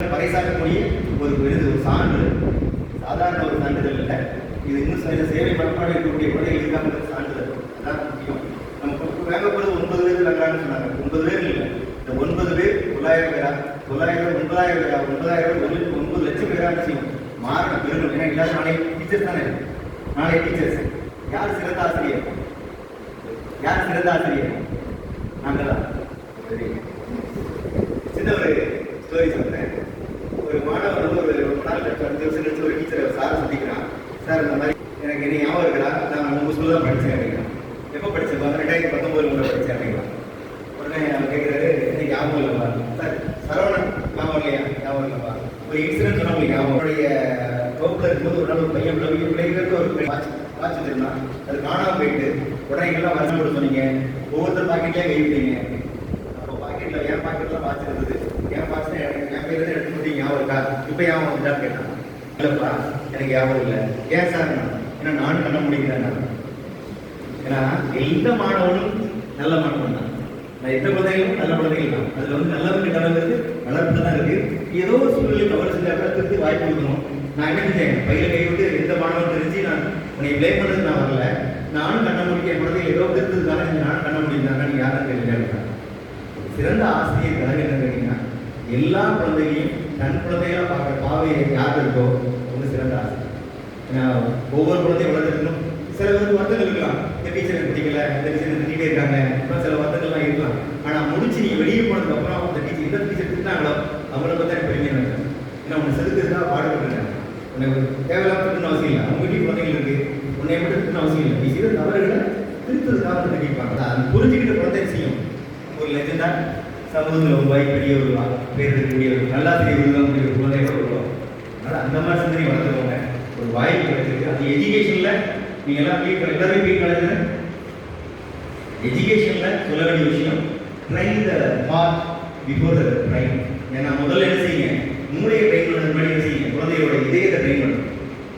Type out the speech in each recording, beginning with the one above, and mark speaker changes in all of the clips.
Speaker 1: பறைசாற்றக்கூடிய ஒரு விருது, ஒரு சான்று, சாதாரண ஒரு சான்றிதழ் இல்லை. இது இன்னும் சில சேவை மனப்பாடு இருக்கக்கூடிய குழந்தைகள் இருக்காங்க சான்றிதழ். அதான் முக்கியம். நம்ம வேங்கப்படுறது 9 பேர் இருக்காங்கன்னு சொன்னாங்க. 9 பேர் இல்லை, இந்த 9 பேர் 9,000 பேரா, 9,000 பேரா, 9 லட்சம் பேரா செய்யும் மாறணும் பெருணும். ஏன்னா எல்லாரும் நாளை டீச்சர்ஸ் தானே. நாளை டீச்சர்ஸ் யார் சிறந்த ஆசிரியர்? யார் சிறந்த ஆசிரியர்? நாங்கள் தான். சின்ன ஒரு ஸ்டோரி சொல்றேன். ஒரு மாணவன் வந்து ஒரு நாள் 10 வருஷம் கழிச்சு ஒரு டீச்சரை சாரை சந்திக்கிறான். சார் இந்த மாதிரி எனக்கு என்ன ஞாபகம் இருக்கிறா, நான் உங்கள் ஸ்கூலில் தான் படித்தேன் அப்படிங்கிறான். எப்போ படித்தேன்? 2019 படித்தேன் அப்படிங்கிறான். உடனே அவன் கேட்குறாரு, எனக்கு ஞாபகம் இல்லைப்பா. சார் சரவணன் ஞாபகம் இல்லையா? ஞாபகம் இல்லைப்பா. ஒரு இன்சிடென்ட் சொன்ன உங்களுக்கு ஞாபகம். அவருடைய வகுப்பில் இருக்கும்போது ஒரு நாள் ஒரு பையன் பிள்ளைங்களுக்கு ஒரு வாட்ச் வச்சிருந்தான். அது காணாமல் போயிட்டு உடனே எல்லாம் வருஷம் சொன்னீங்க, ஒவ்வொருத்தர் பாக்கெட்லேயே கைவிட்டீங்க. அப்போ பாக்கெட்டில் என் பாக்கெட்லாம் வாட்ச் இருந்தது, என் வாட்ச் என் பேர் தான் எடுத்து கொடுத்தீங்க, ஞாபகம் இருக்கா? இப்போ ஞாபகம் வந்துட்டான்னு கேட்டான். இல்லைப்பா எனக்கு ஞாபகம் இல்லை. ஏன் சார்? ஏன்னா நானும் கண்ண முடிக்கிறேன். ஏன்னா எந்த மாணவனும் நல்ல மாணவன் தான். நான் எந்த குழந்தைகளும் நல்ல குழந்தைகள் தான். அதில் வந்து நல்லவங்க கலந்துருக்கு, வளர்ப்பு தான் இருக்கு. ஏதோ ஒரு சூழ்நிலை தவறு செஞ்சா கூட திருத்தி வாய்ப்பு கொடுக்கணும். நான் என்ன செஞ்சேன்? பையில கை விட்டு எந்த மாணவன் தெரிஞ்சு நான் உன்னை பிளேம் பண்ணுறது நான் வரல. நானும் கண்ண முடிக்க என் குழந்தைகள் ஏதோ திருத்ததுக்காக நானும் கண்ண முடிந்தாங்க. நீ யாரும் தெரியல. சிறந்த ஆசிரியர் கலங்க என்ன கேட்டீங்கன்னா, எல்லா குழந்தைகளையும் தன் குழந்தைகளா பார்க்குற பாவை யார் இருக்கோ அவங்க சிறந்த ஆசிரியர். ஏன்னா ஒவ்வொரு குழந்தையும் வளர்த்துக்கணும். சில பேருக்கு வருத்தங்கள் இருக்கலாம், இந்த டீச்சரை பிடிக்கல, இந்த டீச்சர் திட்டிகிட்டே இருக்காங்க, அப்புறம் சில வருத்தங்கள்லாம் இருக்கலாம். ஆனால் முடிச்சு நீ வெளியே போனதுக்கு அப்புறம் அந்த டீச்சர் எந்த டீச்சர் திட்டினாங்களோ அவங்கள பார்த்தா எனக்கு பெருமையாக இருக்காங்க. ஏன்னா உன்னை செதுக்கிறதுக்காக பாடுபட்டுருக்காங்க. உனக்கு தேவையில்லாம திட்டணும் அவசியம் இல்லை. அவங்க வீட்டு குழந்தைகள் இருக்கு, உன்னை மட்டும் திட்டணும் அவசியம் இல்லை. நீ செய்த தவறுகளை திருத்ததுக்காக வந்து திட்டிப்பாங்க. அது புரிஞ்சுக்கிட்ட குழந்தை செய்யும். ஒரு லெஜெண்டா சமூகத்தில் உருவாய் பெரிய ஒரு பேர் இருக்கக்கூடிய ஒரு நல்லாசிரியர் உருவாக்கக்கூடிய ஒரு குழந்தையோட உருவாகும். அதனால் அந்த மாதிரி சிந்தனை வளர்த்துக்கோங்க. ஒரு வாய்ப்பு கிடைச்சிருக்கு. அது எஜுகேஷனில் நீங்கள் எல்லாம் எல்லாருமே பீட் காலேஜில் எஜுகேஷனில் சொல்ல வேண்டிய விஷயம், train the heart before the train. ஏன்னா முதல்ல என்ன செய்யுங்க? மூளையை ட்ரைன் பண்ணுறது முன்னாடி என்ன செய்யுங்க? குழந்தையோட இதயத்தை ட்ரைன் பண்ணணும்.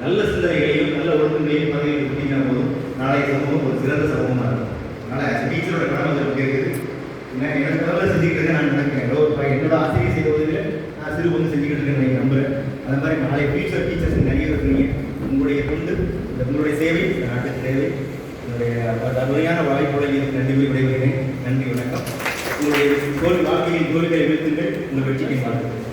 Speaker 1: நல்ல சிந்தனைகளையும் நல்ல ஒழுக்கங்களையும் குழந்தைகளுக்கு கொடுத்தீங்கன்னா போதும் நாளைய சமூகம் ஒரு சிறந்த சமூகமாக இருக்கும். அதனால் டீச்சரோட கடமை நமக்கு இருக்குது. எனக்கு முதல்ல செஞ்சுக்கிட்டு நான் நினைக்கிறேன். என்னோட ஆசிரியர் செய்த உதவியில் நான் சிறு பொண்ணு செஞ்சுக்கிட்டு இருக்கேன் நான் நம்புகிறேன். அது மாதிரி நாளை ஃபியூச்சர் டீச்சர்ஸ் நிறைய இருக்கீங்க. உங்களுடைய தொண்டு, உங்களுடைய சேவை நாட்டுக்கு தேவை. என்னுடைய அருமையான வாய்ப்புகளை நன்றி விடைபெறுகிறேன். நன்றி, வணக்கம். உங்களுடைய வாழ்க்கையின் தோல்விகளை வீழ்த்துங்கள். உங்கள் வெற்றியை பார்த்துக்கிறேன்.